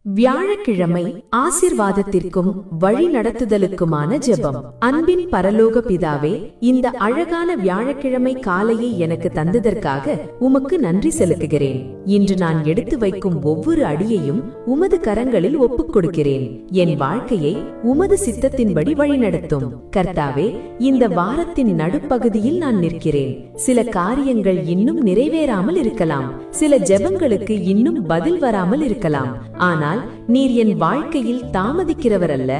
வியாழக்கிழமை ஆசீர்வாதத்திற்கும் வழி நடத்துதலுக்குமான ஜெபம். அன்பின் பரலோக பிதாவே, இந்த அழகான வியாழக்கிழமை காலையை எனக்கு தந்ததற்காக உமக்கு நன்றி செலுத்துகிறேன். இன்று நான் எடுத்து வைக்கும் ஒவ்வொரு அடியையும் உமது கரங்களில் ஒப்புக் கொடுக்கிறேன். என் வாழ்க்கையை உமது சித்தத்தின்படி வழிநடத்தும். கர்த்தாவே, இந்த வாரத்தின் நடுப்பகுதியில் நான் நிற்கிறேன். சில காரியங்கள் இன்னும் நிறைவேறாமல் இருக்கலாம், சில ஜெபங்களுக்கு இன்னும் பதில் வராமல் இருக்கலாம். ஆனால் நீர் என் வாழ்க்கையில் தாமதிக்கிறவர் அல்ல,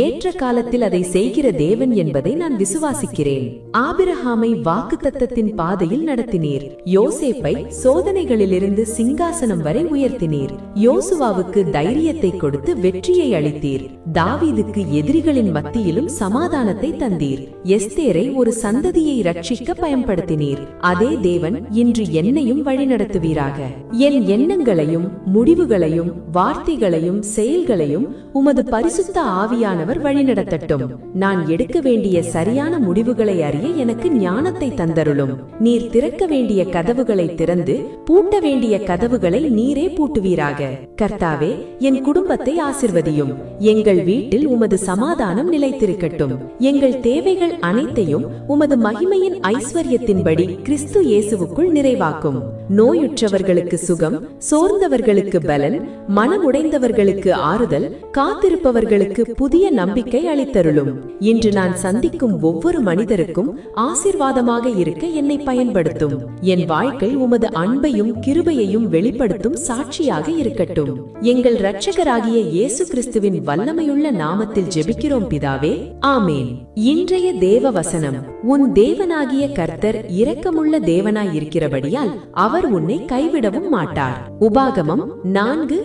ஏற்ற காலத்தில் அதை செய்கிற தேவன் என்பதை நான் விசுவாசிக்கிறேன். ஆபிரகாமை வாக்குத்தத்தத்தின் பாதையில் நடத்தினீர். யோசேப்பை சோதனைகளிலிருந்து சிங்காசனம் வரை உயர்த்தினீர். யோசுவாவுக்கு தைரியத்தை கொடுத்து வெற்றியை அளித்தீர். தாவீதுக்கு எதிரிகளின் மத்தியிலும் சமாதானத்தை தந்தீர். எஸ்தேரை ஒரு சந்ததியை ரட்சிக்க பயன்படுத்தினீர். அதே தேவன் இன்று என்னையும் வழிநடத்துவீராக. என் எண்ணங்களையும் முடிவுகளையும் வார்த்தைகளையும் செயல்களையும் உமது பரிசுத்த ஆவியானவர் வழிநடத்தட்டும். நான் எடுக்க வேண்டிய சரியான முடிவுகளை அறிய எனக்கு ஞானத்தை தந்தருளும். நீர் திறக்க வேண்டிய கதவுகளை திறந்து பூட்ட வேண்டிய கதவுகளை நீரே பூட்டுவீராக. கர்த்தாவே, என் குடும்பத்தை ஆசிர்வதியும். எங்கள் வீட்டில் உமது சமாதானம் நிலைத்திருக்கட்டும். எங்கள் தேவைகள் அனைத்தையும் உமது மகிமையின் ஐஸ்வர்யத்தின்படி கிறிஸ்து இயேசுவுக்குள் நிறைவாக்கும். நோயுற்றவர்களுக்கு சுகம், சோர்ந்தவர்களுக்கு பலன், மனமுடைந்தவர்களுக்கு ஆறுதல், காத்திருப்பவர்களுக்கு புதிய நம்பிக்கை அளித்தருளும். இன்று நான் சந்திக்கும் ஒவ்வொரு மனிதருக்கும் ஆசீர்வாதமாக இருக்க என்னை பயன்படுத்தும். என் வாழ்க்கை உமது அன்பையும் கிருபையையும் வெளிப்படுத்தும் சாட்சியாக இருக்கட்டும். எங்கள் இரட்சகராகிய இயேசு கிறிஸ்துவின் வல்லமையுள்ள நாமத்தில் ஜெபிக்கிறோம் பிதாவே, ஆமேன். இன்றைய தேவ வசனம். உன் தேவனாகிய கர்த்தர் இரக்கமுள்ள தேவனாய் இருக்கிறபடியால் அவர் உன்னை கைவிடவும் மாட்டார். உபாகமம் 4:30.